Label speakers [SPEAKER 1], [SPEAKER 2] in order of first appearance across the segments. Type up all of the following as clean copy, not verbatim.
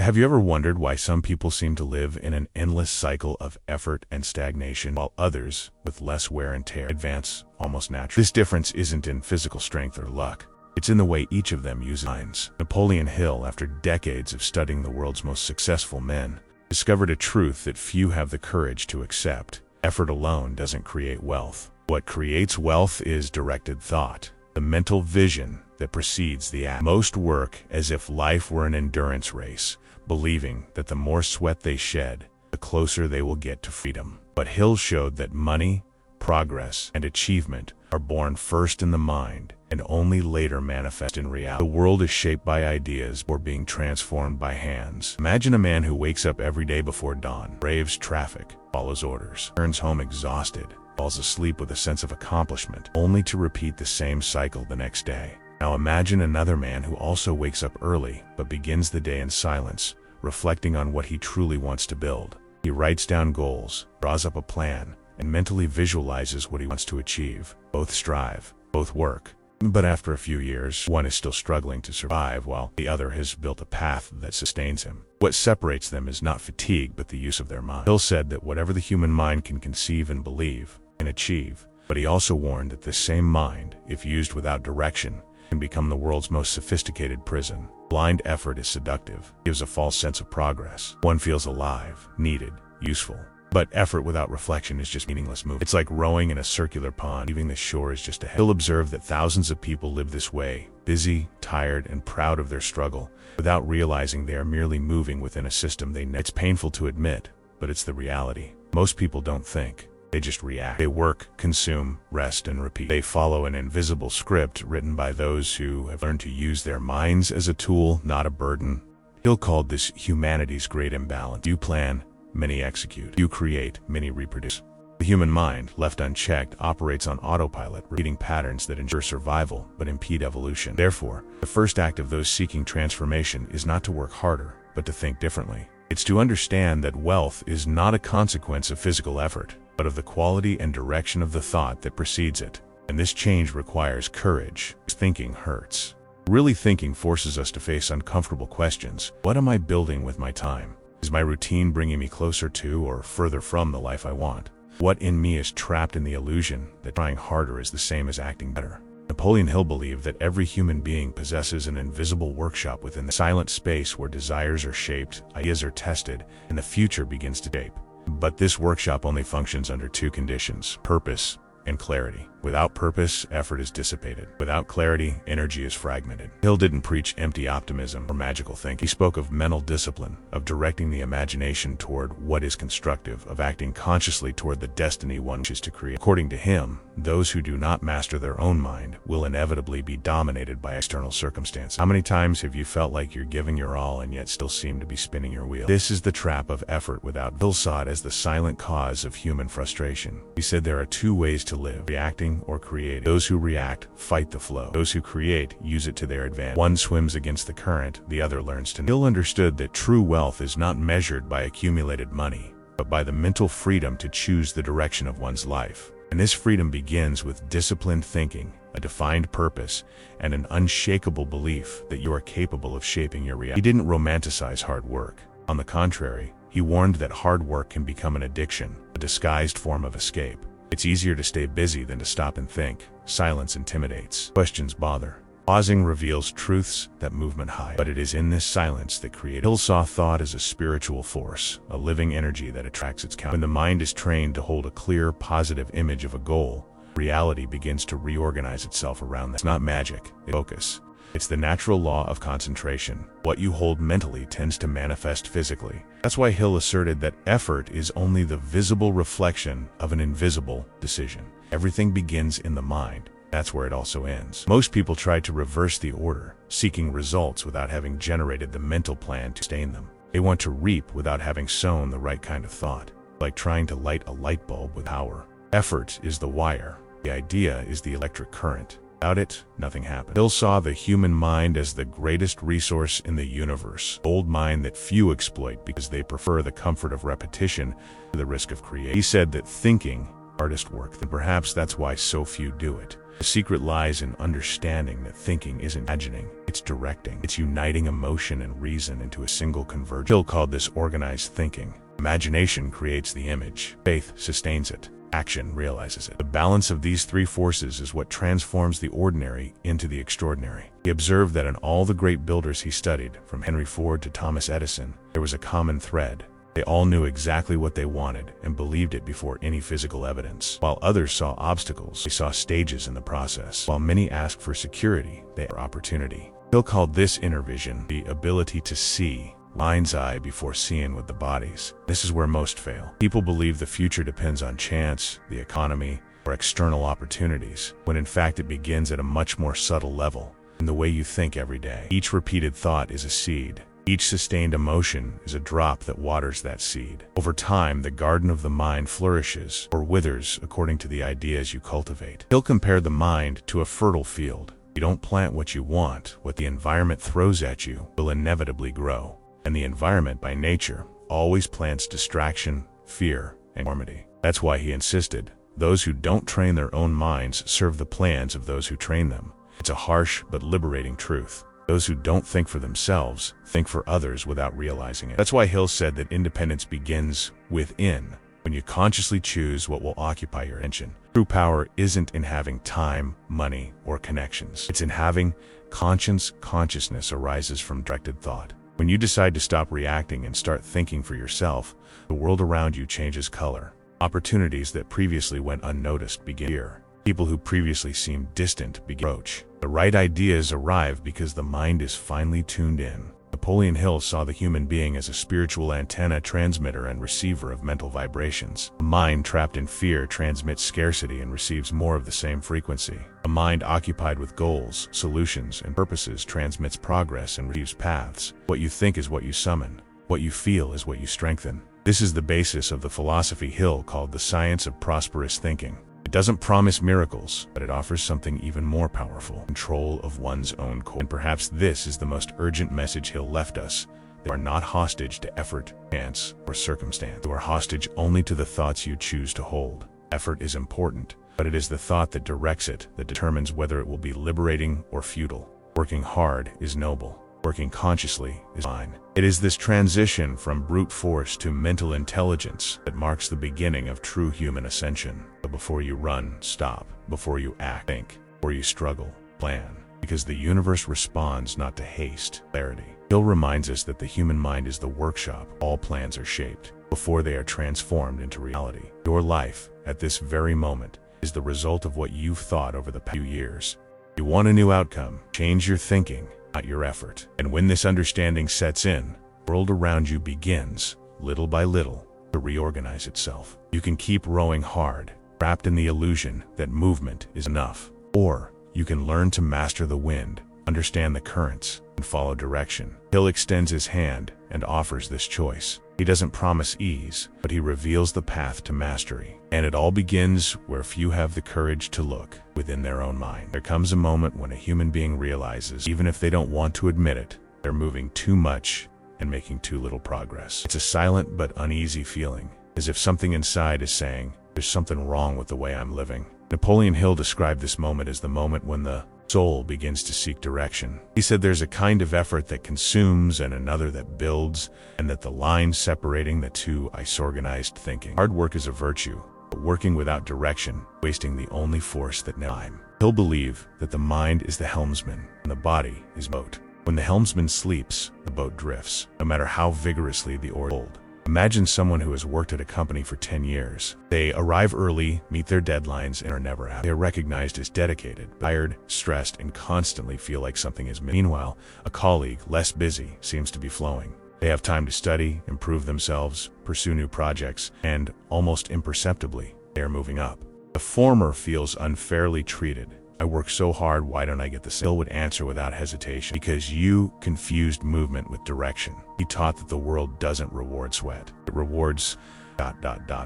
[SPEAKER 1] Have you ever wondered why some people seem to live in an endless cycle of effort and stagnation, while others, with less wear and tear, advance almost naturally? This difference isn't in physical strength or luck. It's in the way each of them uses minds. Napoleon Hill, after decades of studying the world's most successful men, discovered a truth that few have the courage to accept. Effort alone doesn't create wealth. What creates wealth is directed thought, the mental vision that precedes the act. Most work as if life were an endurance race, believing that the more sweat they shed, the closer they will get to freedom. But Hill showed that money, progress, and achievement are born first in the mind and only later manifest in reality. The world is shaped by ideas or being transformed by hands. Imagine a man who wakes up every day before dawn, braves traffic, follows orders, returns home exhausted, falls asleep with a sense of accomplishment, only to repeat the same cycle the next day. Now imagine another man who also wakes up early but begins the day in silence, reflecting on what he truly wants to build. He writes down goals, draws up a plan, and mentally visualizes what he wants to achieve. Both strive, both work. But after a few years, one is still struggling to survive while the other has built a path that sustains him. What separates them is not fatigue but the use of their mind. Hill said that whatever the human mind can conceive and believe, can achieve. But he also warned that this same mind, if used without direction, can become the world's most sophisticated prison. Blind effort is seductive, gives a false sense of progress. One feels alive, needed, useful. But effort without reflection is just meaningless movement. It's like rowing in a circular pond, leaving the shore is just ahead. Hill observed that thousands of people live this way, busy, tired, and proud of their struggle, without realizing they are merely moving within a system they know. It's painful to admit, but it's the reality. Most people don't think. They just react. They work, consume, rest, and repeat. They follow an invisible script written by those who have learned to use their minds as a tool, not a burden. Hill called this humanity's great imbalance. You plan, many execute. You create, many reproduce. The human mind, left unchecked, operates on autopilot, repeating patterns that ensure survival but impede evolution. Therefore, the first act of those seeking transformation is not to work harder, but to think differently. It's to understand that wealth is not a consequence of physical effort, but of the quality and direction of the thought that precedes it. And this change requires courage. Thinking hurts. Really thinking forces us to face uncomfortable questions. What am I building with my time? Is my routine bringing me closer to or further from the life I want? What in me is trapped in the illusion that trying harder is the same as acting better? Napoleon Hill believed that every human being possesses an invisible workshop within the silent space where desires are shaped, ideas are tested, and the future begins to shape. But this workshop only functions under two conditions: purpose and clarity. Without purpose, effort is dissipated. Without clarity, energy is fragmented. Hill didn't preach empty optimism or magical thinking. He spoke of mental discipline, of directing the imagination toward what is constructive, of acting consciously toward the destiny one wishes to create. According to him, those who do not master their own mind will inevitably be dominated by external circumstances. How many times have you felt like you're giving your all and yet still seem to be spinning your wheel? This is the trap of effort without. Hill saw it as the silent cause of human frustration. He said there are two ways to live: reacting or creating. Those who react fight the flow. Those who create use it to their advantage. One swims against the current, the other learns to. Hill understood that true wealth is not measured by accumulated money, but by the mental freedom to choose the direction of one's life. And this freedom begins with disciplined thinking, a defined purpose, and an unshakable belief that you are capable of shaping your reality. He didn't romanticize hard work. On the contrary, he warned that hard work can become an addiction, a disguised form of escape. It's easier to stay busy than to stop and think. Silence intimidates. Questions bother. Pausing reveals truths that movement hides. But it is in this silence that creative. Hill saw thought as a spiritual force, a living energy that attracts its counterpart. When the mind is trained to hold a clear, positive image of a goal, reality begins to reorganize itself around that. It's not magic, it's focus. It's the natural law of concentration. What you hold mentally tends to manifest physically. That's why Hill asserted that effort is only the visible reflection of an invisible decision. Everything begins in the mind. That's where it also ends. Most people try to reverse the order, seeking results without having generated the mental plan to sustain them. They want to reap without having sown the right kind of thought, like trying to light a light bulb with power. Effort is the wire. The idea is the electric current. Without it, nothing happened. Hill saw the human mind as the greatest resource in the universe, an old mind that few exploit because they prefer the comfort of repetition to the risk of creation. He said that thinking, hardest work, and perhaps that's why so few do it. The secret lies in understanding that thinking isn't imagining, It's directing. It's uniting emotion and reason into a single convergence. Hill called this organized thinking. Imagination creates the image. Faith sustains it. Action realizes it. The balance of these three forces is what transforms the ordinary into the extraordinary. He observed that in all the great builders he studied, from Henry Ford to Thomas Edison, there was a common thread. They all knew exactly what they wanted and believed it before any physical evidence. While others saw obstacles, they saw stages in the process. While many asked for security, they asked for opportunity. Hill called this inner vision the ability to see mind's eye before seeing with the body's. This is where most fail. People believe the future depends on chance, the economy, or external opportunities, when in fact it begins at a much more subtle level, in the way you think every day. Each repeated thought is a seed. Each sustained emotion is a drop that waters that seed. Over time, the garden of the mind flourishes or withers according to the ideas you cultivate. Hill compared the mind to a fertile field. You don't plant what you want. What the environment throws at you will inevitably grow. And the environment, by nature, always plants distraction, fear, and conformity. That's why he insisted, those who don't train their own minds serve the plans of those who train them. It's a harsh but liberating truth. Those who don't think for themselves think for others without realizing it. That's why Hill said that independence begins within, when you consciously choose what will occupy your attention. True power isn't in having time, money, or connections. It's in having conscience. Consciousness arises from directed thought. When you decide to stop reacting and start thinking for yourself, the world around you changes color. Opportunities that previously went unnoticed begin to appear. People who previously seemed distant begin to approach. The right ideas arrive because the mind is finely tuned in. Napoleon Hill saw the human being as a spiritual antenna, transmitter, and receiver of mental vibrations. A mind trapped in fear transmits scarcity and receives more of the same frequency. A mind occupied with goals, solutions, and purposes transmits progress and receives paths. What you think is what you summon. What you feel is what you strengthen. This is the basis of the philosophy Hill called the science of prosperous thinking. It doesn't promise miracles, but it offers something even more powerful: control of one's own core. And perhaps this is the most urgent message Hill left us. You are not hostage to effort, chance, or circumstance. You are hostage only to the thoughts you choose to hold. Effort is important, but it is the thought that directs it that determines whether it will be liberating or futile. Working hard is noble. Working consciously is fine. It is this transition from brute force to mental intelligence that marks the beginning of true human ascension. But before you run, stop. Before you act, think. Before you struggle, plan. Because the universe responds not to haste, clarity. Hill reminds us that the human mind is the workshop all plans are shaped before they are transformed into reality. Your life, at this very moment, is the result of what you've thought over the past few years. You want a new outcome, change your thinking, not your effort. And when this understanding sets in, the world around you begins, little by little, to reorganize itself. You can keep rowing hard, wrapped in the illusion that movement is enough. Or you can learn to master the wind, understand the currents, and follow direction. Hill extends his hand and offers this choice. He doesn't promise ease, but he reveals the path to mastery. And it all begins where few have the courage to look within their own mind. There comes a moment when a human being realizes, even if they don't want to admit it, they're moving too much and making too little progress. It's a silent but uneasy feeling, as if something inside is saying, there's something wrong with the way I'm living. Napoleon Hill described this moment as the moment when the soul begins to seek direction. He said there's a kind of effort that consumes and another that builds, and that the line separating the two is organized thinking. Hard work is a virtue, but working without direction, wasting the only force that never time. Hill believed that the mind is the helmsman and the body is boat. When the helmsman sleeps, the boat drifts, no matter how vigorously the oars hold. Imagine someone who has worked at a company for 10 years. They arrive early, meet their deadlines, and are never out. They are recognized as dedicated, tired, stressed, and constantly feel like something is missing. Meanwhile, a colleague, less busy, seems to be flowing. They have time to study, improve themselves, pursue new projects, and, almost imperceptibly, they are moving up. The former feels unfairly treated. I work so hard, why don't I get the same? Hill would answer without hesitation, because you confused movement with direction. He taught that the world doesn't reward sweat. It rewards ...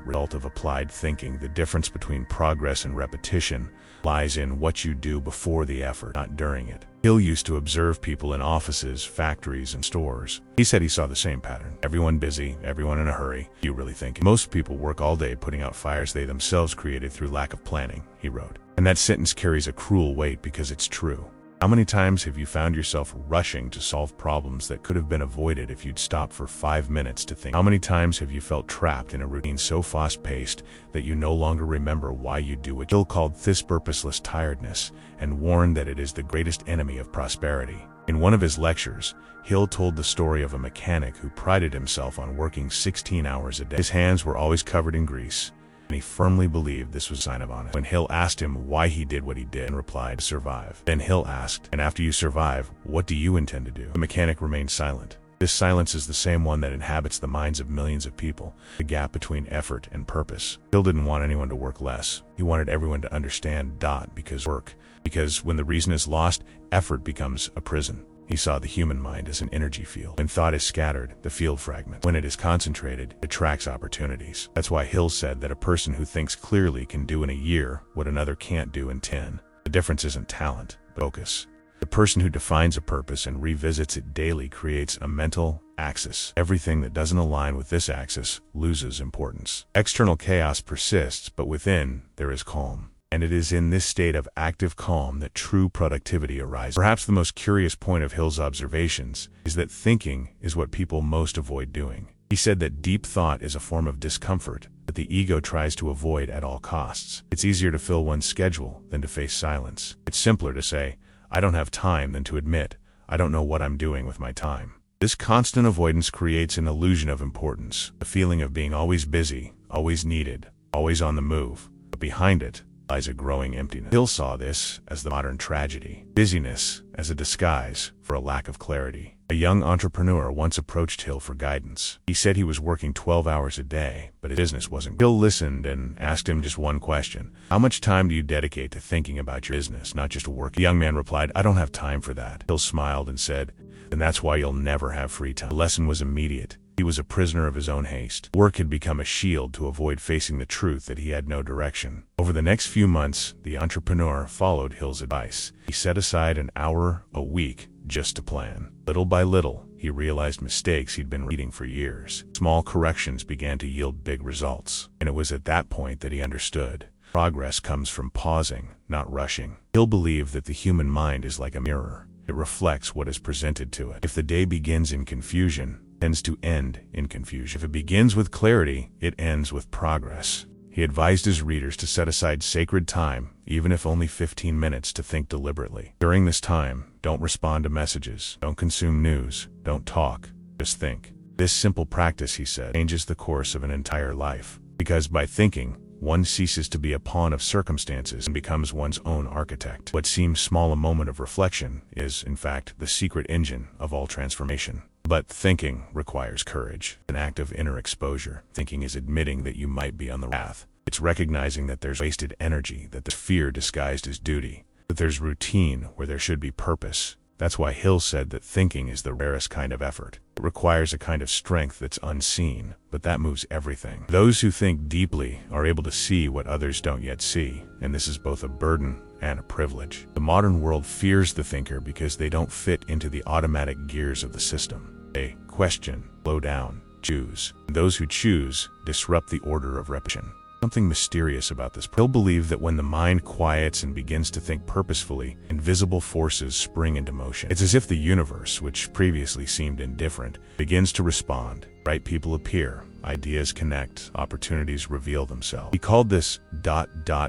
[SPEAKER 1] result of applied thinking. The difference between progress and repetition lies in what you do before the effort, not during it. Hill used to observe people in offices, factories, and stores. He said he saw the same pattern. Everyone busy, everyone in a hurry. You really think? Most people work all day putting out fires they themselves created through lack of planning, he wrote. And that sentence carries a cruel weight because it's true. How many times have you found yourself rushing to solve problems that could have been avoided if you'd stopped for 5 minutes to think? How many times have you felt trapped in a routine so fast-paced that you no longer remember why you do what Hill called this purposeless tiredness and warned that it is the greatest enemy of prosperity. In one of his lectures, Hill told the story of a mechanic who prided himself on working 16 hours a day. His hands were always covered in grease, and he firmly believed this was a sign of honesty. When Hill asked him why he did what he did, and replied, "Survive." Then Hill asked, "And after you survive, what do you intend to do?" The mechanic remained silent. This silence is the same one that inhabits the minds of millions of people, the gap between effort and purpose. Hill didn't want anyone to work less. He wanted everyone to understand because when the reason is lost, effort becomes a prison. He saw the human mind as an energy field. When thought is scattered, the field fragments. When it is concentrated, it attracts opportunities. That's why Hill said that a person who thinks clearly can do in a year what another can't do in 10. The difference isn't talent, but focus. The person who defines a purpose and revisits it daily creates a mental axis. Everything that doesn't align with this axis loses importance. External chaos persists, but within there is calm. And it is in this state of active calm that true productivity arises. Perhaps the most curious point of Hill's observations is that thinking is what people most avoid doing. He said that deep thought is a form of discomfort that the ego tries to avoid at all costs. It's easier to fill one's schedule than to face silence. It's simpler to say, "I don't have time," than to admit, "I don't know what I'm doing with my time." This constant avoidance creates an illusion of importance, a feeling of being always busy, always needed, always on the move. But behind it lies a growing emptiness. Hill saw this as the modern tragedy, busyness as a disguise for a lack of clarity. A young entrepreneur once approached Hill for guidance. He said he was working 12 hours a day, but his business wasn't. Hill listened and asked him just one question: "How much time do you dedicate to thinking about your business, not just work?" The young man replied, "I don't have time for that." Hill smiled and said, "Then that's why you'll never have free time." The lesson was immediate. He was a prisoner of his own haste. Work had become a shield to avoid facing the truth that he had no direction. Over the next few months, the entrepreneur followed Hill's advice. He set aside an hour a week just to plan. Little by little, he realized mistakes he'd been repeating for years. Small corrections began to yield big results. And it was at that point that he understood. Progress comes from pausing, not rushing. Hill believed that the human mind is like a mirror. It reflects what is presented to it. If the day begins in confusion, it tends to end in confusion. If it begins with clarity, it ends with progress. He advised his readers to set aside sacred time, even if only 15 minutes, to think deliberately. During this time, don't respond to messages, don't consume news, don't talk, just think. This simple practice, he said, changes the course of an entire life. Because by thinking, one ceases to be a pawn of circumstances and becomes one's own architect. What seems small a moment of reflection is, in fact, the secret engine of all transformation. But thinking requires courage, an act of inner exposure. Thinking is admitting that you might be on the path. It's recognizing that there's wasted energy, that there's fear disguised as duty, that there's routine where there should be purpose. That's why Hill said that thinking is the rarest kind of effort. It requires a kind of strength that's unseen, but that moves everything. Those who think deeply are able to see what others don't yet see, and this is both a burden and a privilege. The modern world fears the thinker because they don't fit into the automatic gears of the system. They question, slow down, choose. And those who choose disrupt the order of repetition. Something mysterious about this. Hill believed that when the mind quiets and begins to think purposefully, invisible forces spring into motion. It's as if the universe, which previously seemed indifferent, begins to respond. Right people appear, ideas connect, opportunities reveal themselves. He called this ...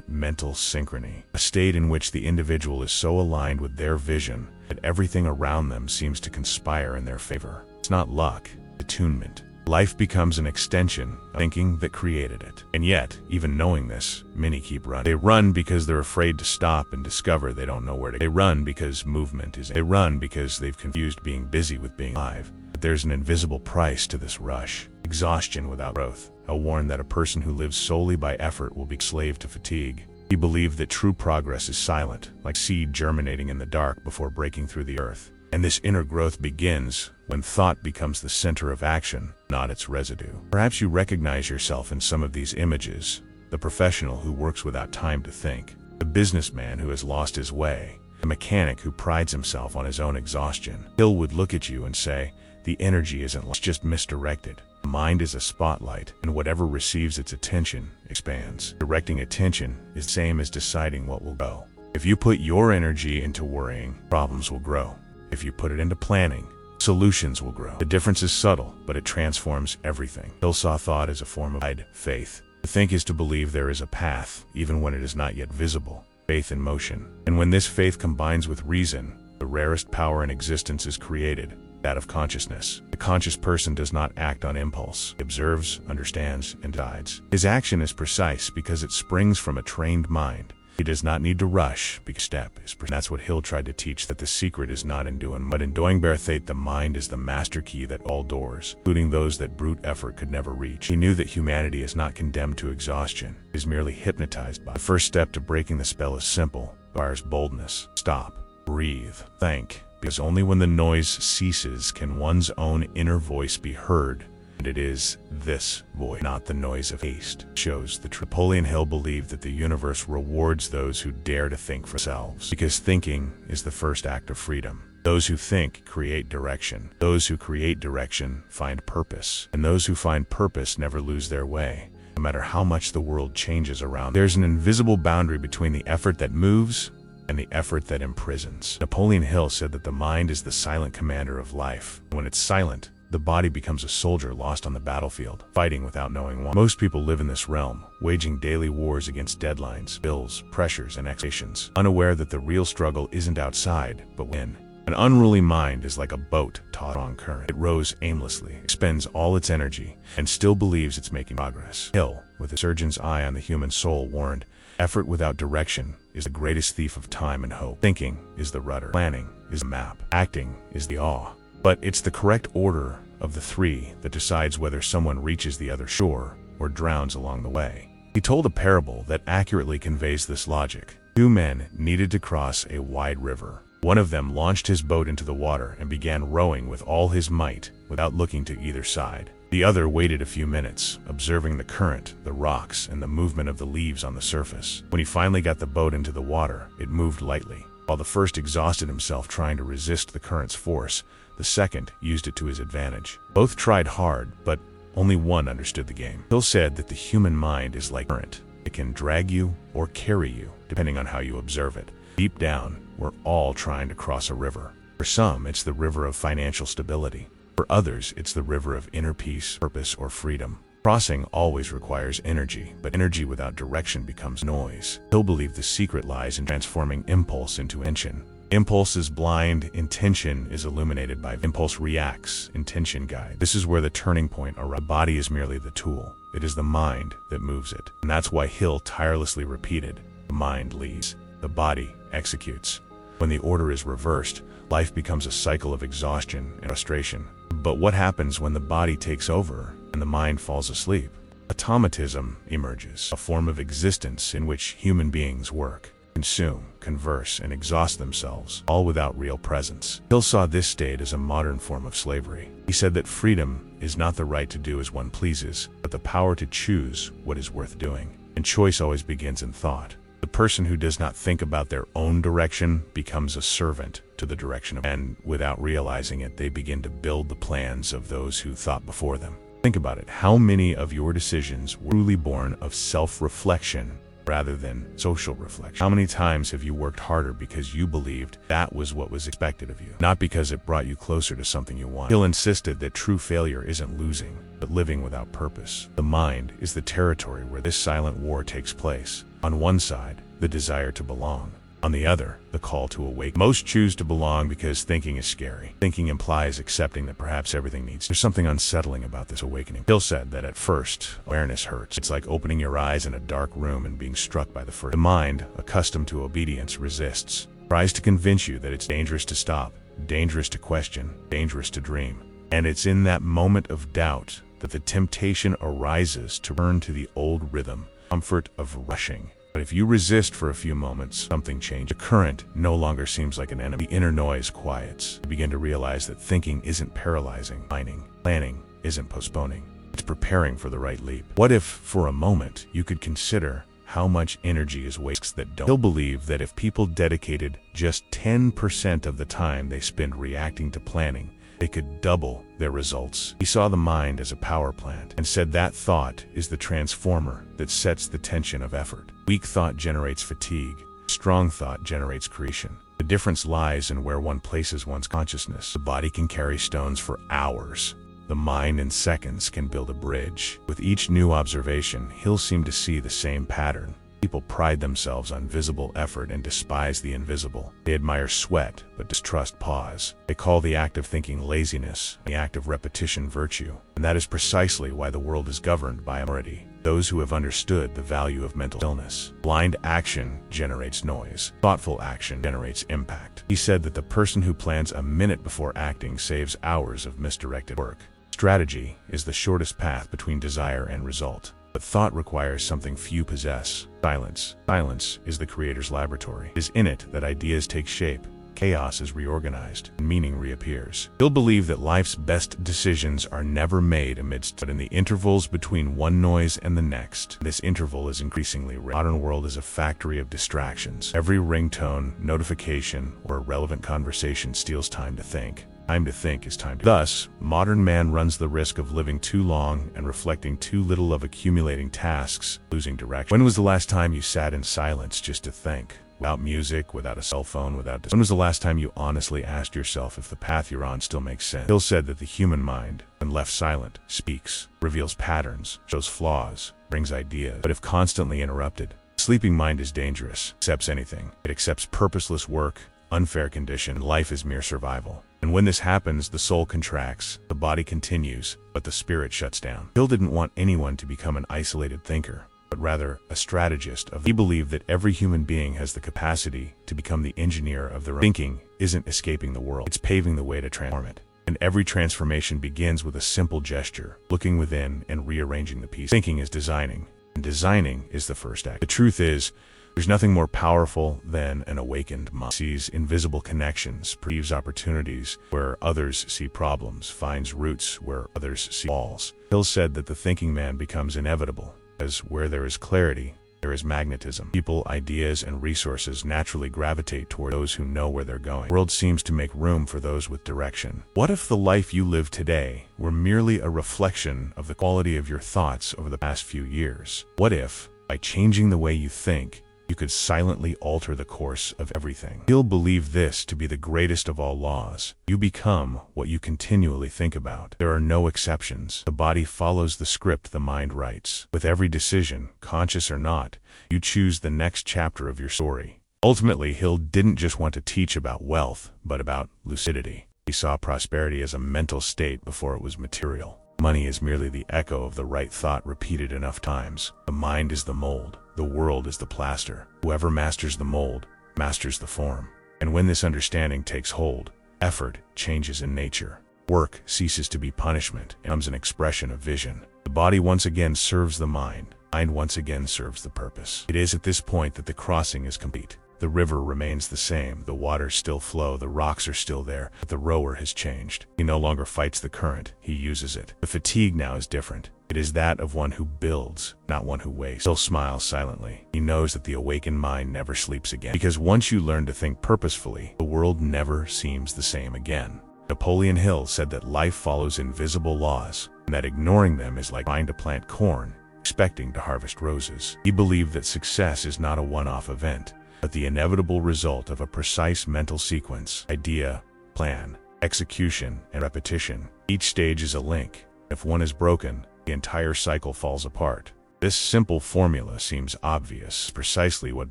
[SPEAKER 1] mental synchrony, a state in which the individual is so aligned with their vision that everything around them seems to conspire in their favor. It's not luck, it's attunement. Life becomes an extension of thinking that created it. And yet, even knowing this, many keep running. They run because they're afraid to stop and discover they don't know where to go. They run because movement is. They run because they've confused being busy with being alive. But there's an invisible price to this rush. Exhaustion without growth. Hill warned that a person who lives solely by effort will be slave to fatigue. He believed that true progress is silent, like seed germinating in the dark before breaking through the earth. And this inner growth begins when thought becomes the center of action, not its residue. Perhaps you recognize yourself in some of these images: the professional who works without time to think, the businessman who has lost his way, the mechanic who prides himself on his own exhaustion. Hill would look at you and say, the energy isn't lost, it's just misdirected. The mind is a spotlight, and whatever receives its attention expands. Directing attention is the same as deciding what will go. If you put your energy into worrying, problems will grow. If you put it into planning, solutions will grow. The difference is subtle, but it transforms everything. Hill saw thought as a form of faith. To think is to believe there is a path, even when it is not yet visible. Faith in motion. And when this faith combines with reason, the rarest power in existence is created, that of consciousness. The conscious person does not act on impulse. He observes, understands, and guides. His action is precise because it springs from a trained mind. He does not need to rush, because step is precise. That's what Hill tried to teach, that the secret is not in doing, but in doing. Berthate, the mind is the master key that all doors, including those that brute effort could never reach. He knew that humanity is not condemned to exhaustion. It is merely hypnotized by. The first step to breaking the spell is simple. It requires boldness. Stop. Breathe. Think. Because only when the noise ceases can one's own inner voice be heard. And it is this voice, not the noise of haste, shows the truth. Napoleon Hill believed that the universe rewards those who dare to think for themselves, because thinking is the first act of freedom. Those who think create direction. Those who create direction find purpose. And those who find purpose never lose their way, no matter how much the world changes around them. There's an invisible boundary between the effort that moves and the effort that imprisons. Napoleon Hill said that the mind is the silent commander of life. When it's silent, the body becomes a soldier lost on the battlefield, fighting without knowing why. Most people live in this realm, waging daily wars against deadlines, bills, pressures, and expectations, unaware that the real struggle isn't outside, but within. An unruly mind is like a boat tossed on current. It rows aimlessly, expends all its energy, and still believes it's making progress. Hill, with a surgeon's eye on the human soul, warned, effort without direction is the greatest thief of time and hope. Thinking is the rudder. Planning is the map. Acting is the awe. But it's the correct order of the three that decides whether someone reaches the other shore or drowns along the way. He told a parable that accurately conveys this logic. Two men needed to cross a wide river. One of them launched his boat into the water and began rowing with all his might without looking to either side. The other waited a few minutes, observing the current, the rocks, and the movement of the leaves on the surface. When he finally got the boat into the water, it moved lightly. While the first exhausted himself trying to resist the current's force, the second used it to his advantage. Both tried hard, but only one understood the game. Hill said that the human mind is like a current. It can drag you or carry you, depending on how you observe it. Deep down, we're all trying to cross a river. For some, it's the river of financial stability. For others, it's the river of inner peace, purpose, or freedom. Crossing always requires energy, but energy without direction becomes noise. Hill believed the secret lies in transforming impulse into intention. Impulse is blind, intention is illuminated by impulse reacts, intention guides. This is where the turning point arrives. The body is merely the tool. It is the mind that moves it. And that's why Hill tirelessly repeated, the mind leads, the body executes. When the order is reversed, life becomes a cycle of exhaustion and frustration. But what happens when the body takes over and the mind falls asleep? Automatism emerges, a form of existence in which human beings work, consume, converse, and exhaust themselves, all without real presence. Hill saw this state as a modern form of slavery. He said that freedom is not the right to do as one pleases, but the power to choose what is worth doing. And choice always begins in thought. The person who does not think about their own direction becomes a servant to the direction of, and without realizing it, they begin to build the plans of those who thought before them. Think about it. How many of your decisions were truly born of self-reflection rather than social reflection? How many times have you worked harder because you believed that was what was expected of you, not because it brought you closer to something you wanted? Hill insisted that true failure isn't losing, but living without purpose. The mind is the territory where this silent war takes place. On one side, the desire to belong. On the other, the call to awaken. Most choose to belong because thinking is scary. Thinking implies accepting that perhaps everything needs. There's something unsettling about this awakening. Hill said that at first, awareness hurts. It's like opening your eyes in a dark room and being struck by the first. The mind, accustomed to obedience, resists. Tries to convince you that it's dangerous to stop, dangerous to question, dangerous to dream. And it's in that moment of doubt that the temptation arises to turn to the old rhythm, comfort of rushing. But if you resist for a few moments, something changes. The current no longer seems like an enemy. The inner noise quiets. You begin to realize that thinking isn't paralyzing. Planning isn't postponing. It's preparing for the right leap. What if, for a moment, you could consider how much energy is wasted that don't? He'll believe that if people dedicated just 10% of the time they spend reacting to planning, they could double their results. He saw the mind as a power plant and said that thought is the transformer that sets the tension of effort. Weak thought generates fatigue. strong thought generates creation. The difference lies in where one places one's consciousness. The body can carry stones for hours. The mind in seconds can build a bridge. With each new observation, Hill seemed to see the same pattern. People pride themselves on visible effort and despise the invisible. They admire sweat, but distrust pause. They call the act of thinking laziness, the act of repetition virtue. And that is precisely why the world is governed by a minority. Those who have understood the value of mental stillness. Blind action generates noise. Thoughtful action generates impact. He said that the person who plans a minute before acting saves hours of misdirected work. Strategy is the shortest path between desire and result. But thought requires something few possess: silence. Silence is the creator's laboratory. It is in it that ideas take shape, chaos is reorganized, and meaning reappears. He'll believe that life's best decisions are never made amidst, but in the intervals between one noise and the next. This interval is increasingly rare. The modern world is a factory of distractions. Every ringtone, notification, or irrelevant conversation steals time to think. Time to think is time to. Thus, modern man runs the risk of living too long and reflecting too little, of accumulating tasks, losing direction. When was the last time you sat in silence just to think? Without music, without a cell phone, When was the last time you honestly asked yourself if the path you're on still makes sense? Hill said that the human mind, when left silent, speaks, reveals patterns, shows flaws, brings ideas. But if constantly interrupted, the sleeping mind is dangerous. It accepts anything. It accepts purposeless work, unfair condition, and life is mere survival. And when this happens, the soul contracts, the body continues, but the spirit shuts down. Hill didn't want anyone to become an isolated thinker, but rather a strategist of. He believed that every human being has the capacity to become the engineer of their own. Thinking isn't escaping the world, it's paving the way to transform it. And every transformation begins with a simple gesture, looking within and rearranging the pieces. Thinking is designing, and designing is the first act. The truth is, there's nothing more powerful than an awakened mind. Sees invisible connections, perceives opportunities where others see problems, finds roots where others see walls. Hill said that the thinking man becomes inevitable, as where there is clarity, there is magnetism. People, ideas, and resources naturally gravitate toward those who know where they're going. The world seems to make room for those with direction. What if the life you live today were merely a reflection of the quality of your thoughts over the past few years? What if, by changing the way you think, you could silently alter the course of everything? Hill believed this to be the greatest of all laws. You become what you continually think about. There are no exceptions. The body follows the script the mind writes. With every decision, conscious or not, you choose the next chapter of your story. Ultimately, Hill didn't just want to teach about wealth, but about lucidity. He saw prosperity as a mental state before it was material. Money is merely the echo of the right thought repeated enough times. The mind is the mold. The world is the plaster. Whoever masters the mold, masters the form. And when this understanding takes hold, effort changes in nature. Work ceases to be punishment and becomes an expression of vision. The body once again serves the mind. Mind once again serves the purpose. It is at this point that the crossing is complete. The river remains the same, the waters still flow, the rocks are still there, but the rower has changed. He no longer fights the current, he uses it. The fatigue now is different. It is that of one who builds, not one who wastes. Hill smiles silently. He knows that the awakened mind never sleeps again. Because once you learn to think purposefully, the world never seems the same again. Napoleon Hill said that life follows invisible laws, and that ignoring them is like trying to plant corn, expecting to harvest roses. He believed that success is not a one-off event, but the inevitable result of a precise mental sequence: idea, plan, execution, and repetition. Each stage is a link. If one is broken, the entire cycle falls apart. This simple formula seems obvious, precisely what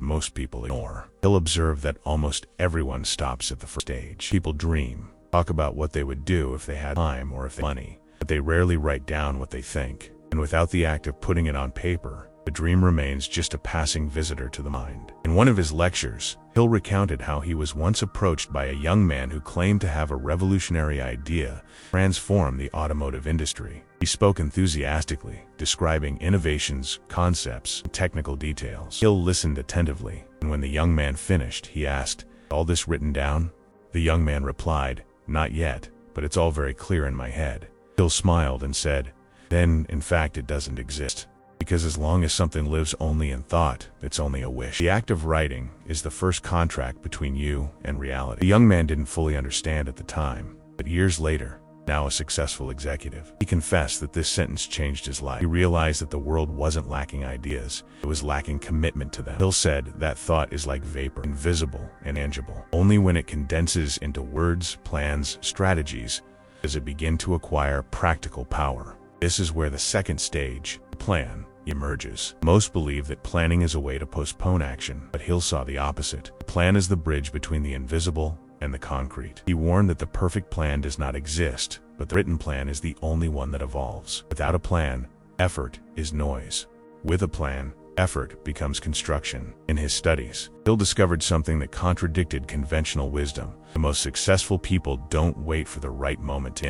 [SPEAKER 1] most people ignore. He'll observe that almost everyone stops at the first stage. People dream, talk about what they would do if they had time or if they had money, but they rarely write down what they think. And without the act of putting it on paper, the dream remains just a passing visitor to the mind. In one of his lectures, Hill recounted how he was once approached by a young man who claimed to have a revolutionary idea to transform the automotive industry. He spoke enthusiastically, describing innovations, concepts, and technical details. Hill listened attentively, and when the young man finished, he asked, "All this written down?" The young man replied, "Not yet, but it's all very clear in my head." Hill smiled and said, "Then, in fact, it doesn't exist. Because as long as something lives only in thought, it's only a wish." The act of writing is the first contract between you and reality. The young man didn't fully understand at the time, but years later, now a successful executive. He confessed that this sentence changed his life. He realized that the world wasn't lacking ideas, it was lacking commitment to them. Hill said that thought is like vapor, invisible and tangible. Only when it condenses into words, plans, strategies, does it begin to acquire practical power. This is where the second stage, plan, emerges. Most believe that planning is a way to postpone action, but Hill saw the opposite. The plan is the bridge between the invisible and the concrete. He warned that the perfect plan does not exist, but the written plan is the only one that evolves. Without a plan, effort is noise. With a plan, effort becomes construction. In his studies, Hill discovered something that contradicted conventional wisdom. The most successful people don't wait for the right moment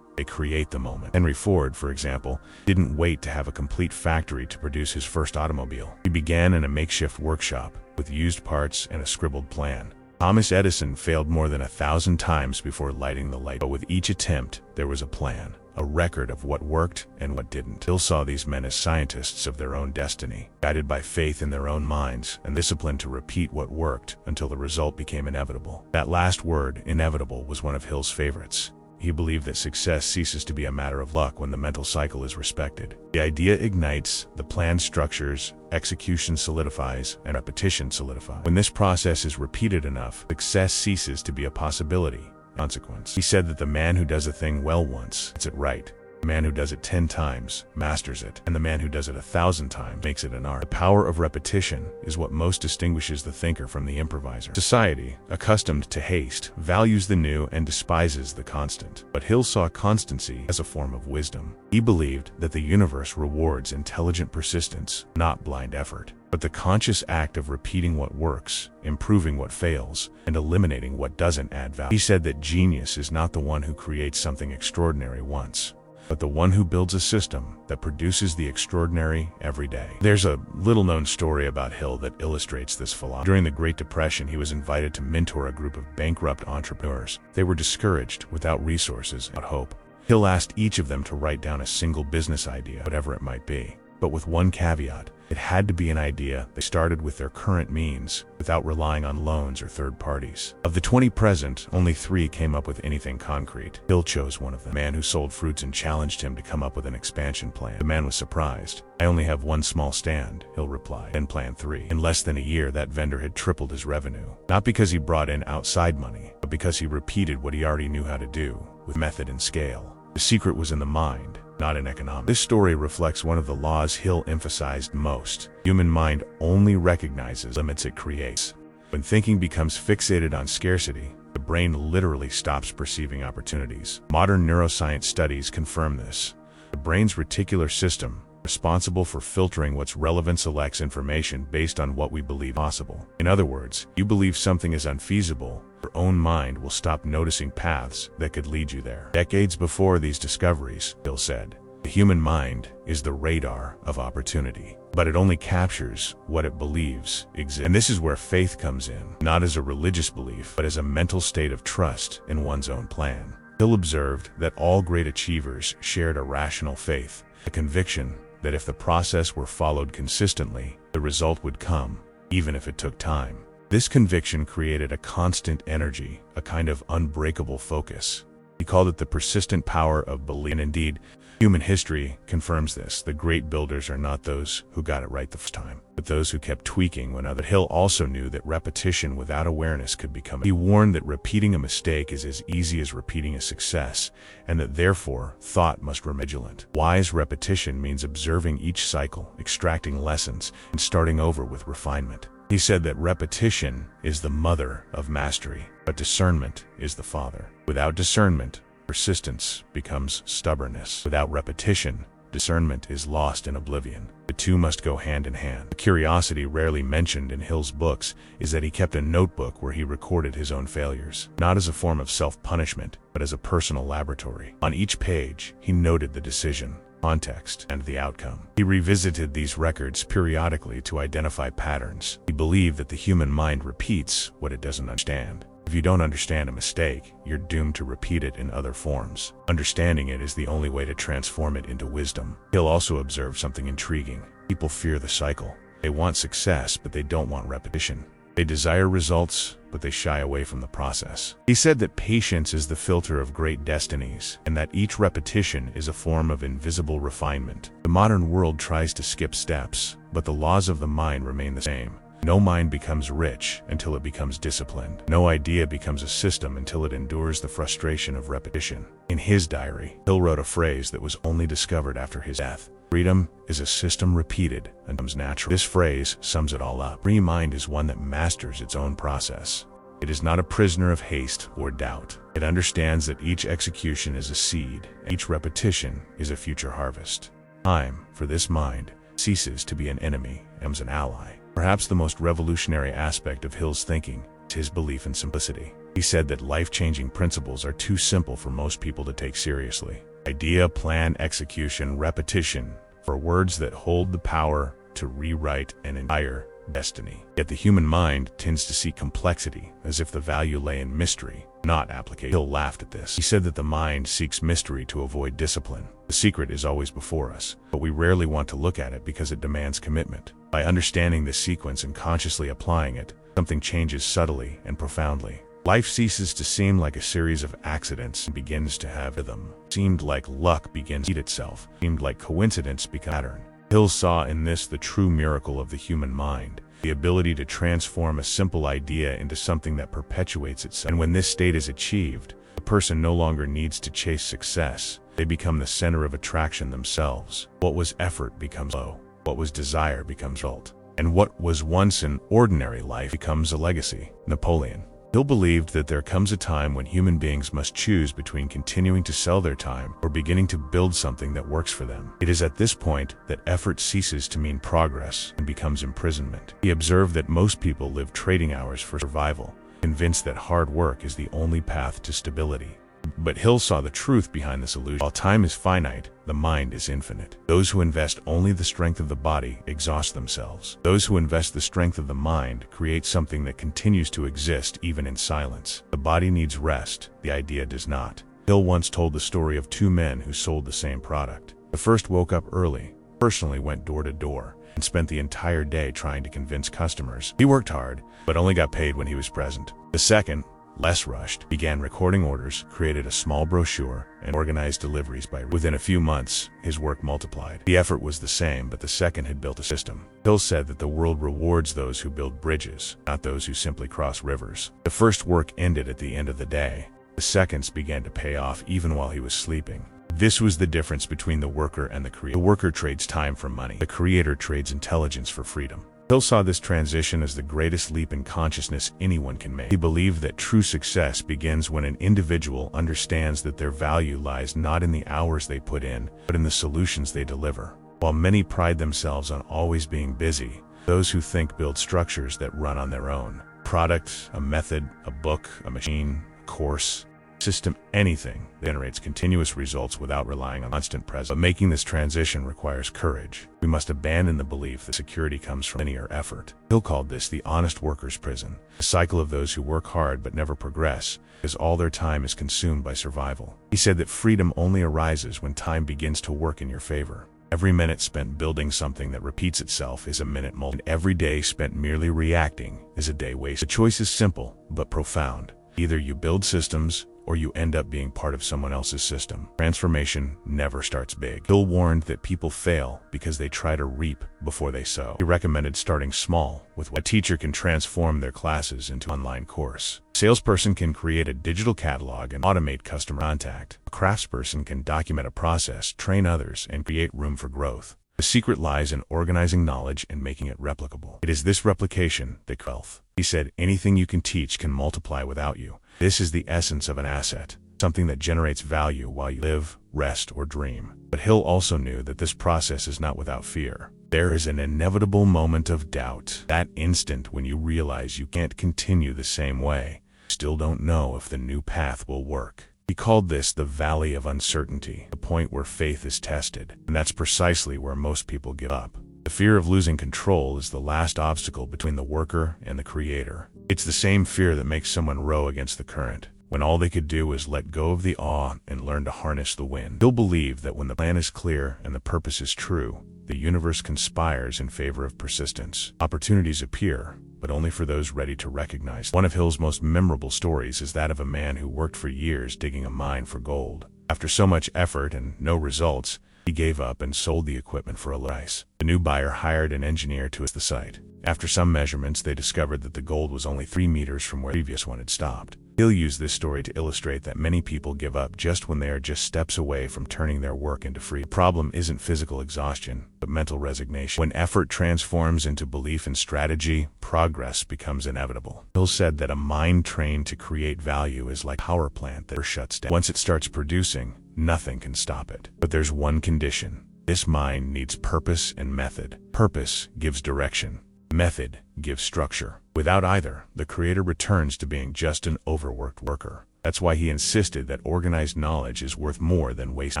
[SPEAKER 1] they create the moment. Henry Ford, for example, didn't wait to have a complete factory to produce his first automobile. He began in a makeshift workshop with used parts and a scribbled plan. Thomas Edison failed more than 1,000 times before lighting the light, but with each attempt, there was a plan, a record of what worked and what didn't. Hill saw these men as scientists of their own destiny, guided by faith in their own minds and disciplined to repeat what worked until the result became inevitable. That last word, inevitable, was one of Hill's favorites. He believed that success ceases to be a matter of luck when the mental cycle is respected. The idea ignites, the plan structures, execution solidifies, and repetition solidifies. When this process is repeated enough, success ceases to be a possibility, consequence. He said that the man who does a thing well once gets it right. The man who does it 10 times masters it, and the man who does it 1,000 times makes it an art. The power of repetition is what most distinguishes the thinker from the improviser. Society, accustomed to haste, values the new and despises the constant. But Hill saw constancy as a form of wisdom. He believed that the universe rewards intelligent persistence, not blind effort, but the conscious act of repeating what works, improving what fails, and eliminating what doesn't add value. He said that genius is not the one who creates something extraordinary once, but the one who builds a system that produces the extraordinary every day. There's a little-known story about Hill that illustrates this philosophy. During the Great Depression, he was invited to mentor a group of bankrupt entrepreneurs. They were discouraged, without resources, without hope. Hill asked each of them to write down a single business idea, whatever it might be, but with one caveat. It had to be an idea that started with their current means, without relying on loans or third parties. Of the 20 present, only 3 came up with anything concrete. Hill chose one of them, a man who sold fruits, and challenged him to come up with an expansion plan. The man was surprised. "I only have one small stand," Hill replied. Then plan 3. In less than a year, that vendor had tripled his revenue. Not because he brought in outside money, but because he repeated what he already knew how to do, with method and scale. The secret was in the mind, not in economics. This story reflects one of the laws Hill emphasized most. Human mind only recognizes limits it creates. When thinking becomes fixated on scarcity, the brain literally stops perceiving opportunities. Modern neuroscience studies confirm this. The brain's reticular system, responsible for filtering what's relevant, selects information based on what we believe possible. In other words, you believe something is unfeasible, your own mind will stop noticing paths that could lead you there. Decades before these discoveries, Hill said, the human mind is the radar of opportunity, but it only captures what it believes exists. And this is where faith comes in, not as a religious belief, but as a mental state of trust in one's own plan. Hill observed that all great achievers shared a rational faith, a conviction that if the process were followed consistently, the result would come, even if it took time. This conviction created a constant energy, a kind of unbreakable focus. He called it the persistent power of belief. And indeed, human history confirms this. The great builders are not those who got it right the first time, but those who kept tweaking when others. Hill also knew that repetition without awareness could become. He warned that repeating a mistake is as easy as repeating a success, and that therefore thought must remain vigilant. Wise repetition means observing each cycle, extracting lessons, and starting over with refinement. He said that repetition is the mother of mastery, but discernment is the father. Without discernment, persistence becomes stubbornness. Without repetition, discernment is lost in oblivion. The two must go hand in hand. A curiosity rarely mentioned in Hill's books is that he kept a notebook where he recorded his own failures, not as a form of self-punishment, but as a personal laboratory. On each page, he noted the decision, context, and the outcome. He revisited these records periodically to identify patterns. He believed that the human mind repeats what it doesn't understand. If you don't understand a mistake, you're doomed to repeat it in other forms. Understanding it is the only way to transform it into wisdom. Hill also observed something intriguing. People fear the cycle. They want success, but they don't want repetition. They desire results, but they shy away from the process. He said that patience is the filter of great destinies, and that each repetition is a form of invisible refinement. The modern world tries to skip steps, but the laws of the mind remain the same. No mind becomes rich until it becomes disciplined. No idea becomes a system until it endures the frustration of repetition. In his diary, Hill wrote a phrase that was only discovered after his death. Freedom is a system repeated and becomes natural. This phrase sums it all up. Free mind is one that masters its own process. It is not a prisoner of haste or doubt. It understands that each execution is a seed, and each repetition is a future harvest. Time, for this mind, ceases to be an enemy and becomes an ally. Perhaps the most revolutionary aspect of Hill's thinking is his belief in simplicity. He said that life-changing principles are too simple for most people to take seriously. Idea, plan, execution, repetition are words that hold the power to rewrite an entire destiny. Yet the human mind tends to seek complexity, as if the value lay in mystery, not application. Hill laughed at this. He said that the mind seeks mystery to avoid discipline. The secret is always before us, but we rarely want to look at it because it demands commitment. By understanding this sequence and consciously applying it, something changes subtly and profoundly. Life ceases to seem like a series of accidents and begins to have rhythm. Seemed like luck begins to eat itself. Seemed like coincidence becomes a pattern. Hill saw in this the true miracle of the human mind, the ability to transform a simple idea into something that perpetuates itself. And when this state is achieved, the person no longer needs to chase success. They become the center of attraction themselves. What was effort becomes flow. What was desire becomes result. And what was once an ordinary life becomes a legacy. Napoleon Hill believed that there comes a time when human beings must choose between continuing to sell their time or beginning to build something that works for them. It is at this point that effort ceases to mean progress and becomes imprisonment. He observed that most people live trading hours for survival, convinced that hard work is the only path to stability. But Hill saw the truth behind this illusion. While time is finite, the mind is infinite. Those who invest only the strength of the body exhaust themselves. Those who invest the strength of the mind create something that continues to exist even in silence. The body needs rest, the idea does not. Hill once told the story of two men who sold the same product. The first woke up early, personally went door to door, and spent the entire day trying to convince customers. He worked hard, but only got paid when he was present. The second, less rushed, began recording orders, created a small brochure, and organized deliveries within a few months, his work multiplied. The effort was the same, but the second had built a system. Hill said that the world rewards those who build bridges, not those who simply cross rivers. The first work ended at the end of the day. The seconds began to pay off even while he was sleeping. This was the difference between the worker and the creator. The worker trades time for money. The creator trades intelligence for freedom. Hill saw this transition as the greatest leap in consciousness anyone can make. He believed that true success begins when an individual understands that their value lies not in the hours they put in, but in the solutions they deliver. While many pride themselves on always being busy, those who think build structures that run on their own. Product, a method, a book, a machine, a course, system, anything that generates continuous results without relying on constant presence. But making this transition requires courage. We must abandon the belief that security comes from linear effort. Hill called this the honest worker's prison, a cycle of those who work hard but never progress, because all their time is consumed by survival. He said that freedom only arises when time begins to work in your favor. Every minute spent building something that repeats itself is a minute multiplied. Every day spent merely reacting is a day wasted. The choice is simple, but profound. Either you build systems, or you end up being part of someone else's system. Transformation never starts big. Hill warned that people fail because they try to reap before they sow. He recommended starting small with what a teacher can transform their classes into an online course. A salesperson can create a digital catalog and automate customer contact. A craftsperson can document a process, train others, and create room for growth. The secret lies in organizing knowledge and making it replicable. It is this replication that creates wealth. He said, anything you can teach can multiply without you. This is the essence of an asset, something that generates value while you live, rest, or dream. But Hill also knew that this process is not without fear. There is an inevitable moment of doubt, that instant when you realize you can't continue the same way. Still don't know if the new path will work. He called this the valley of uncertainty, the point where faith is tested, and that's precisely where most people give up. The fear of losing control is the last obstacle between the worker and the creator. It's the same fear that makes someone row against the current, when all they could do was let go of the awe and learn to harness the wind. Hill believed that when the plan is clear and the purpose is true, the universe conspires in favor of persistence. Opportunities appear, but only for those ready to recognize them. One of Hill's most memorable stories is that of a man who worked for years digging a mine for gold. After so much effort and no results, he gave up and sold the equipment for a low price. The new buyer hired an engineer to assess the site. After some measurements, they discovered that the gold was only 3 meters from where the previous one had stopped. Hill used this story to illustrate that many people give up just when they are just steps away from turning their work into freedom. The problem isn't physical exhaustion, but mental resignation. When effort transforms into belief and strategy, progress becomes inevitable. Hill said that a mind trained to create value is like a power plant that shuts down. Once it starts producing, nothing can stop it. But there's one condition. This mind needs purpose and method. Purpose gives direction. Method gives structure. Without either, the creator returns to being just an overworked worker. That's why he insisted that organized knowledge is worth more than wasted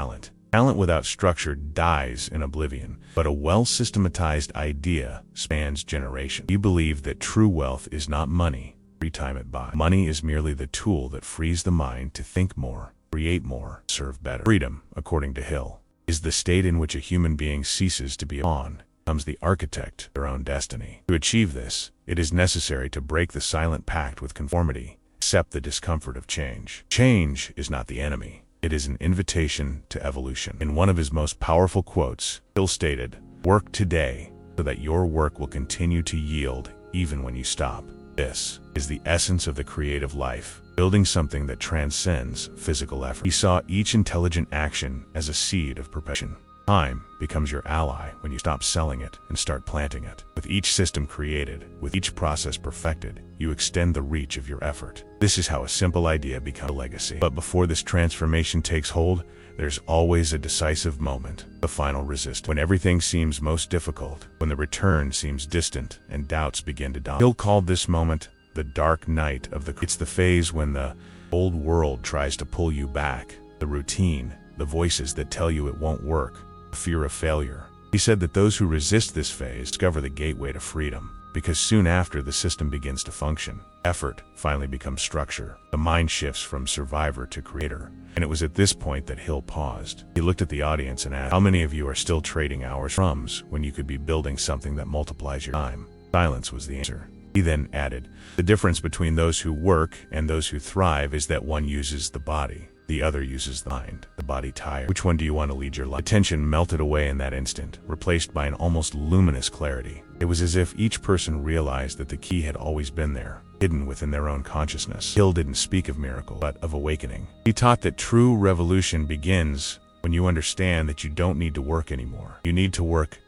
[SPEAKER 1] talent. Talent without structure dies in oblivion, but a well-systematized idea spans generations. He believed that true wealth is not money, every time it buys. Money is merely the tool that frees the mind to think more, create more, serve better. Freedom, according to Hill, is the state in which a human being ceases to be a pawn, becomes the architect of their own destiny. To achieve this, it is necessary to break the silent pact with conformity, accept the discomfort of change. Change is not the enemy. It is an invitation to evolution. In one of his most powerful quotes, Hill stated, "Work today so that your work will continue to yield even when you stop." This is the essence of the creative life, building something that transcends physical effort. He saw each intelligent action as a seed of perpetuation. Time becomes your ally when you stop selling it and start planting it. With each system created, with each process perfected, you extend the reach of your effort. This is how a simple idea becomes a legacy. But before this transformation takes hold, there's always a decisive moment, the final resistance. When everything seems most difficult, when the return seems distant and doubts begin to dominate. Hill called this moment the dark night of the. It's the phase when the old world tries to pull you back, the routine, the voices that tell you it won't work, fear of failure. He said that those who resist this phase discover the gateway to freedom, because soon after the system begins to function, effort finally becomes structure. The mind shifts from survivor to creator. And it was at this point that Hill paused. He looked at the audience and asked, "How many of you are still trading hours crumbs when you could be building something that multiplies your time?" Silence was the answer. He then added, "The difference between those who work and those who thrive is that one uses the body. The other uses the mind, the body tired. Which one do you want to lead your life?" The tension melted away in that instant, replaced by an almost luminous clarity. It was as if each person realized that the key had always been there, hidden within their own consciousness. Hill didn't speak of miracle, but of awakening. He taught that true revolution begins when you understand that you don't need to work anymore. You need to work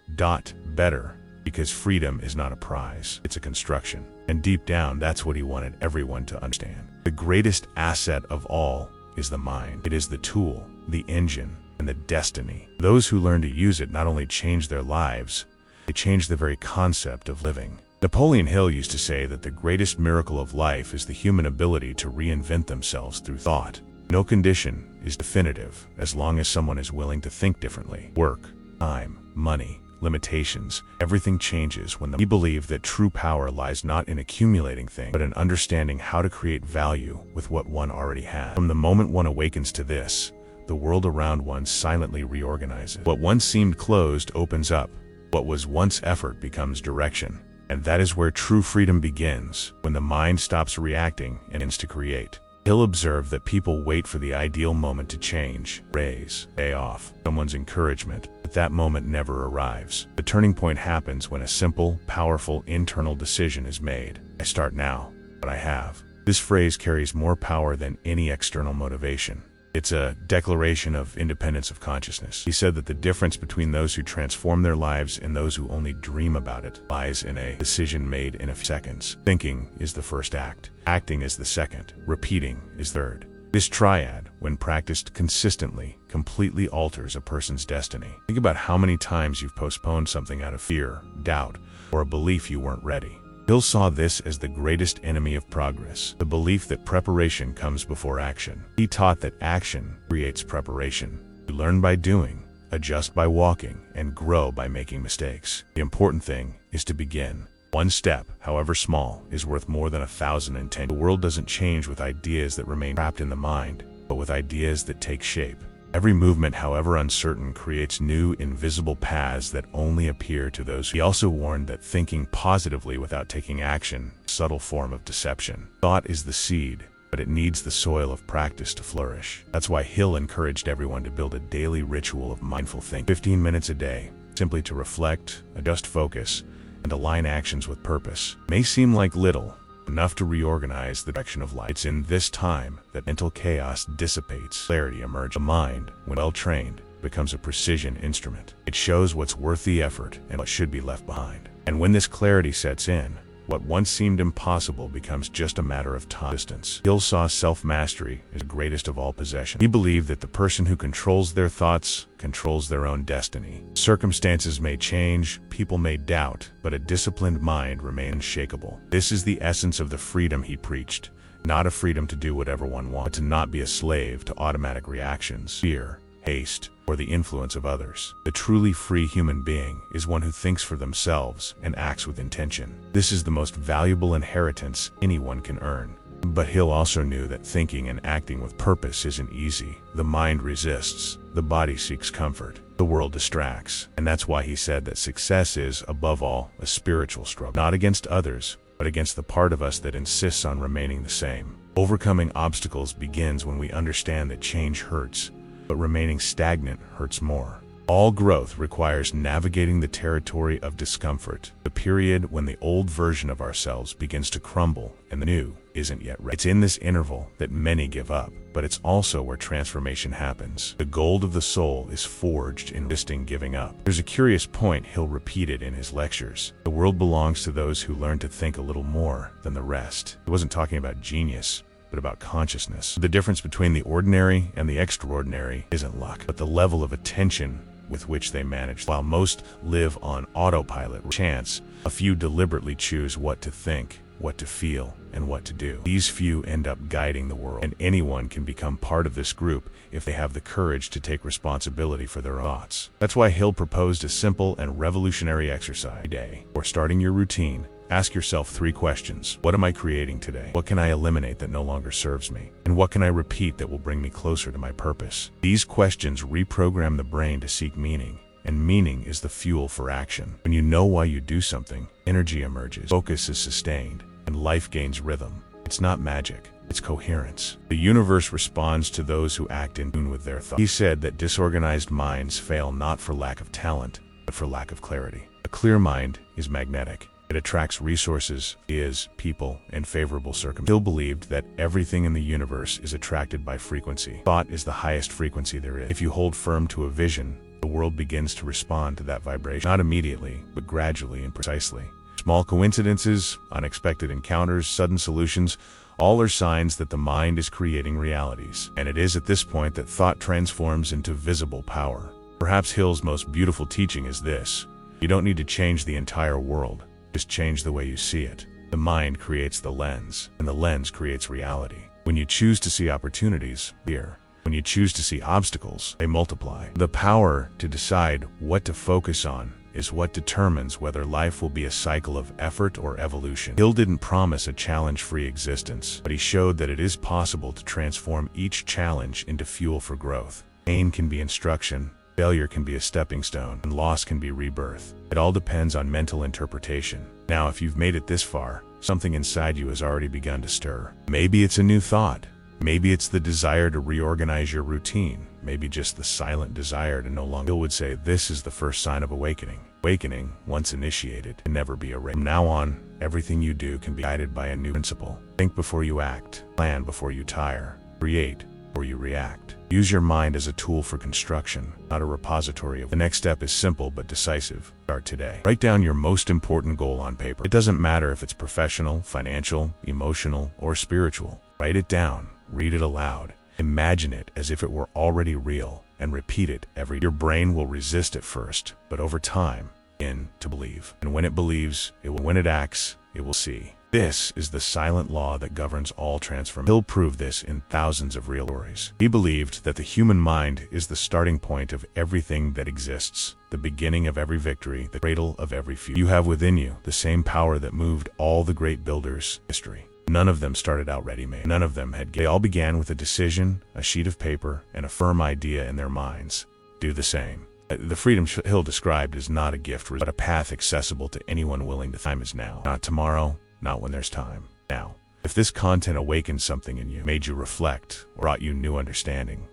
[SPEAKER 1] better, because freedom is not a prize, it's a construction. And deep down, that's what he wanted everyone to understand. The greatest asset of all is the mind. It is the tool, the engine, and the destiny. Those who learn to use it not only change their lives, they change the very concept of living. Napoleon Hill used to say that the greatest miracle of life is the human ability to reinvent themselves through thought. No condition is definitive as long as someone is willing to think differently. Work, time, money, limitations, everything changes when we believe that true power lies not in accumulating things, but in understanding how to create value with what one already has. From the moment one awakens to this, the world around one silently reorganizes. What once seemed closed opens up. What was once effort becomes direction. And that is where true freedom begins, when the mind stops reacting and begins to create. Hill observed that people wait for the ideal moment to change, raise, pay off, someone's encouragement, but that moment never arrives. The turning point happens when a simple, powerful internal decision is made. I start now, but I have. This phrase carries more power than any external motivation. It's a declaration of independence of consciousness. He said that the difference between those who transform their lives and those who only dream about it lies in a decision made in a few seconds. Thinking is the first act. Acting is the second. Repeating is the third. This triad, when practiced consistently, completely alters a person's destiny. Think about how many times you've postponed something out of fear, doubt, or a belief you weren't ready. Hill saw this as the greatest enemy of progress, the belief that preparation comes before action. He taught that action creates preparation. You learn by doing, adjust by walking, and grow by making mistakes. The important thing is to begin. One step, however small, is worth more than 1,000 intentions. The world doesn't change with ideas that remain trapped in the mind, but with ideas that take shape. Every movement, however uncertain, creates new, invisible paths that only appear to those who. He also warned that thinking positively without taking action is a subtle form of deception. Thought is the seed, but it needs the soil of practice to flourish. That's why Hill encouraged everyone to build a daily ritual of mindful thinking. 15 minutes a day, simply to reflect, adjust focus, and align actions with purpose. It may seem like little, enough to reorganize the direction of life. It's in this time that mental chaos dissipates, clarity emerges. The mind, when well trained, becomes a precision instrument. It shows what's worth the effort and what should be left behind. And when this clarity sets in, what once seemed impossible becomes just a matter of time. Distance. Hill saw self-mastery as the greatest of all possessions. He believed that the person who controls their thoughts controls their own destiny. Circumstances may change, people may doubt, but a disciplined mind remains unshakable. This is the essence of the freedom he preached. Not a freedom to do whatever one wants, but to not be a slave to automatic reactions, fear, haste, or the influence of others. The truly free human being is one who thinks for themselves and acts with intention. This is the most valuable inheritance anyone can earn. But Hill also knew that thinking and acting with purpose isn't easy. The mind resists, the body seeks comfort, the world distracts. And that's why he said that success is, above all, a spiritual struggle. Not against others, but against the part of us that insists on remaining the same. Overcoming obstacles begins when we understand that change hurts, but remaining stagnant hurts more. All growth requires navigating the territory of discomfort, the period when the old version of ourselves begins to crumble and the new isn't yet ready. It's in this interval that many give up, but it's also where transformation happens. The gold of the soul is forged in resisting giving up. There's a curious point Hill repeated in his lectures. The world belongs to those who learn to think a little more than the rest. He wasn't talking about genius, but about consciousness. The difference between the ordinary and the extraordinary isn't luck, but the level of attention with which they manage. While most live on autopilot or chance, a few deliberately choose what to think, what to feel, and what to do. These few end up guiding the world, and anyone can become part of this group if they have the courage to take responsibility for their thoughts. That's why Hill proposed a simple and revolutionary exercise every day. Before starting your routine, ask yourself 3 questions. What am I creating today? What can I eliminate that no longer serves me? And what can I repeat that will bring me closer to my purpose? These questions reprogram the brain to seek meaning, and meaning is the fuel for action. When you know why you do something, energy emerges, focus is sustained, and life gains rhythm. It's not magic, it's coherence. The universe responds to those who act in tune with their thoughts. He said that disorganized minds fail not for lack of talent, but for lack of clarity. A clear mind is magnetic. It attracts resources, ideas, people, and favorable circumstances. Hill believed that everything in the universe is attracted by frequency. Thought is the highest frequency there is. If you hold firm to a vision, the world begins to respond to that vibration. Not immediately, but gradually and precisely. Small coincidences, unexpected encounters, sudden solutions, all are signs that the mind is creating realities. And it is at this point that thought transforms into visible power. Perhaps Hill's most beautiful teaching is this: you don't need to change the entire world. Just change the way you see it. The mind creates the lens, and the lens creates reality. When you choose to see opportunities, here. When you choose to see obstacles, they multiply. The power to decide what to focus on is what determines whether life will be a cycle of effort or evolution. Hill didn't promise a challenge-free existence, but he showed that it is possible to transform each challenge into fuel for growth. Pain can be instruction, failure can be a stepping stone, and loss can be rebirth. It all depends on mental interpretation. Now, if you've made it this far, something inside you has already begun to stir. Maybe it's a new thought. Maybe it's the desire to reorganize your routine. Maybe just the silent desire to no longer. Hill would say this is the first sign of awakening. Awakening, once initiated, can never be erased. From now on, everything you do can be guided by a new principle. Think before you act. Plan before you tire. Create before you react. Use your mind as a tool for construction, not a repository of. The next step is simple but decisive. Start today. Write down your most important goal on paper. It doesn't matter if it's professional, financial, emotional, or spiritual. Write it down. Read it aloud. Imagine it as if it were already real, and repeat it every day. Your brain will resist at first, but over time, begin to believe. And when it believes, it will. When it acts, it will see. This is the silent law that governs all transformation. Hill proved this in thousands of real stories. He believed that the human mind is the starting point of everything that exists, the beginning of every victory, the cradle of every future. You have within you the same power that moved all the great builders in history. None of them started out ready-made. None of them had. They all began with a decision, a sheet of paper, and a firm idea in their minds. Do the same. The freedom Hill described is not a gift, but a path accessible to anyone willing to. Time is now. Not tomorrow, not when there's time. Now. If this content awakened something in you, made you reflect, or brought you new understanding,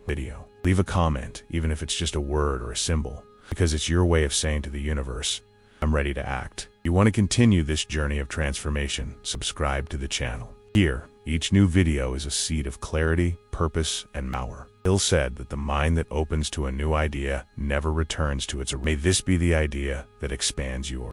[SPEAKER 1] leave a comment, even if it's just a word or a symbol, because it's your way of saying to the universe, I'm ready to act. If you want to continue this journey of transformation, subscribe to the channel. Here, each new video is a seed of clarity, purpose, and power. Hill said that the mind that opens to a new idea never returns to its original. May this be the idea that expands yours.